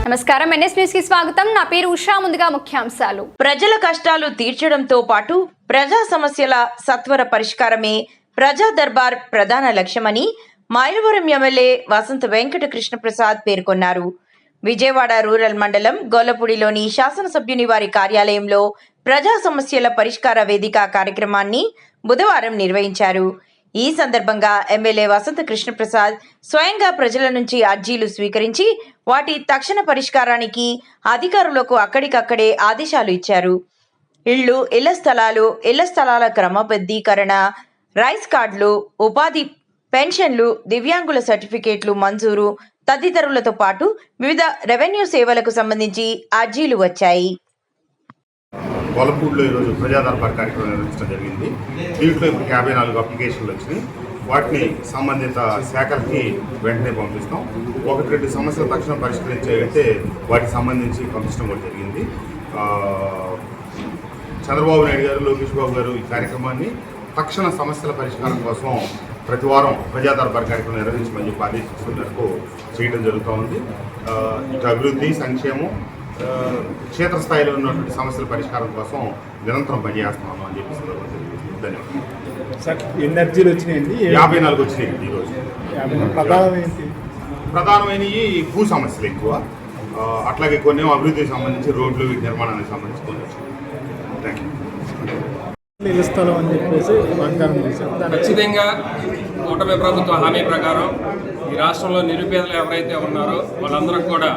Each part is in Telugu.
నమస్కారం, ఎన్ఎస్ న్యూస్ కి స్వాగతం. నా పేరు ఉషా. ముందుగా ముఖ్యాంశాలు. ప్రజల కష్టాలు తీర్చడంతో పాటు ప్రజా సమస్యల సత్వర పరిష్కారమే ప్రజా దర్బార్ ప్రధాన లక్ష్యమని మైలవరం ఎమ్మెల్యే వసంత వెంకట కృష్ణప్రసాద్ పేర్కొన్నారు. విజయవాడ రూరల్ మండలం గొల్లపూడిలోని శాసనసభ్యుని వారి కార్యాలయంలో ప్రజా సమస్యల పరిష్కార వేదిక కార్యక్రమాన్ని బుధవారం నిర్వహించారు. ఈ సందర్భంగా ఎమ్మెల్యే వసంత కృష్ణప్రసాద్ స్వయంగా ప్రజల నుంచి అర్జీలు స్వీకరించి వాటి తక్షణ పరిష్కారానికి అధికారులకు అక్కడికక్కడే ఆదేశాలు ఇచ్చారు. ఇళ్ల స్థలాల క్రమబద్ధీకరణ, రైస్ కార్డులు, ఉపాధి పెన్షన్లు, దివ్యాంగుల సర్టిఫికేట్లు మంజూరు తదితరులతో పాటు వివిధ రెవెన్యూ సేవలకు సంబంధించి అర్జీలు వచ్చాయి. గొల్లపూడిలో ఈరోజు ప్రజా దర్బార్ కార్యక్రమం నిర్వహించడం జరిగింది. దీంట్లో ఇప్పుడు 54 అప్లికేషన్లు వచ్చినాయి. వాటిని సంబంధిత శాఖలకి వెంటనే పంపిస్తాం. 1-2 సమస్యలు తక్షణం పరిష్కరించాలంటే వాటికి సంబంధించి పంపించడం కూడా జరిగింది. చంద్రబాబు నాయుడు గారు, లోకేష్ బాబు గారు ఈ కార్యక్రమాన్ని తక్షణ సమస్యల పరిష్కారం కోసం ప్రతి వారం ప్రజా దర్బార్ కార్యక్రమం నిర్వహించమని చెప్పి ఆదేశిస్తున్న మేరకు చేయడం జరుగుతూ ఉంది. ఇటు అభివృద్ధి, సంక్షేమం, క్షేత్రస్థాయిలో ఉన్నటువంటి సమస్యల పరిష్కారం కోసం నిరంతరం పనిచేస్తున్నాము అని చెప్పి ధన్యవాదాలు. సార్, ఎన్ని అర్జీలు వచ్చినాయండి? 54 వచ్చినాయి ఈరోజు. ప్రధానమైనవి భూ సమస్యలు ఎక్కువ, అట్లాగే కొన్ని అభివృద్ధికి సంబంధించి రోడ్లు, వీటి నిర్మాణానికి సంబంధించి కొన్ని వచ్చినాయి. ఇళ్ల స్థలం అని చెప్పేసి వాగ్దానం చేశారు. ఖచ్చితంగా కూటమి ప్రభుత్వ హామీ ప్రకారం ఈ రాష్ట్రంలో నిరుపేదలు ఎవరైతే ఉన్నారో వాళ్ళందరూ కూడా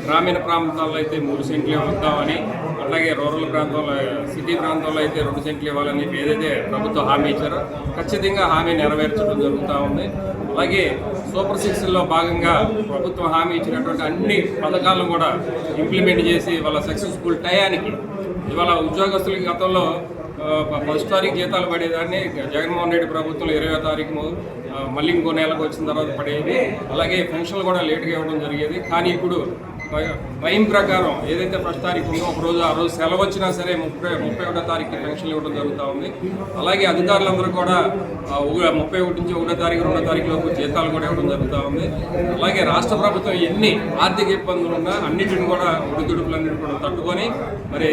గ్రామీణ ప్రాంతాల్లో అయితే 3 సెంట్లు ఇవ్వద్దామని, అలాగే రూరల్ ప్రాంతాల్లో, సిటీ ప్రాంతాల్లో అయితే 2 సెంట్లు ఇవ్వాలని ఏదైతే ప్రభుత్వం హామీ ఇచ్చారో ఖచ్చితంగా హామీ నెరవేర్చడం జరుగుతూ ఉంది. అలాగే సూపర్ 6లో భాగంగా ప్రభుత్వం హామీ ఇచ్చినటువంటి అన్ని పథకాలను కూడా ఇంప్లిమెంట్ చేసి వాళ్ళ సక్సెస్ఫుల్ టయానికి ఇవాళ ఉద్యోగస్తులకి గతంలో 1వ తారీఖు జీతాలు పడేదాన్ని జగన్మోహన్ రెడ్డి ప్రభుత్వంలో 20వ తారీఖు మళ్ళీ ఇంకో నెలకు వచ్చిన తర్వాత పడేది. అలాగే పెన్షన్లు కూడా లేట్గా ఇవ్వడం జరిగేది. కానీ ఇప్పుడు టైం ప్రకారం ఏదైతే 1వ తారీఖు ఉందో ఒకరోజు ఆ రోజు సెలవు వచ్చినా సరే 31వ తారీఖుకి పెన్షన్లు ఇవ్వడం జరుగుతూ ఉంది. అలాగే అధికారులందరూ కూడా 31 నుంచి 1వ తారీఖు 2వ తారీఖులోపు జీతాలు కూడా ఇవ్వడం జరుగుతూ ఉంది. అలాగే రాష్ట్ర ప్రభుత్వం ఎన్ని ఆర్థిక ఇబ్బందులు ఉన్నా అన్నింటిని కూడా ఒడిదుడుకులన్నింటిని కూడా తట్టుకొని మరి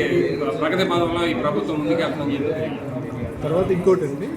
ప్రగతి పదంలో ఈ ప్రభుత్వం ముందుకెళ్తుందని చెప్పి తర్వాత ఇంకోటి అండి,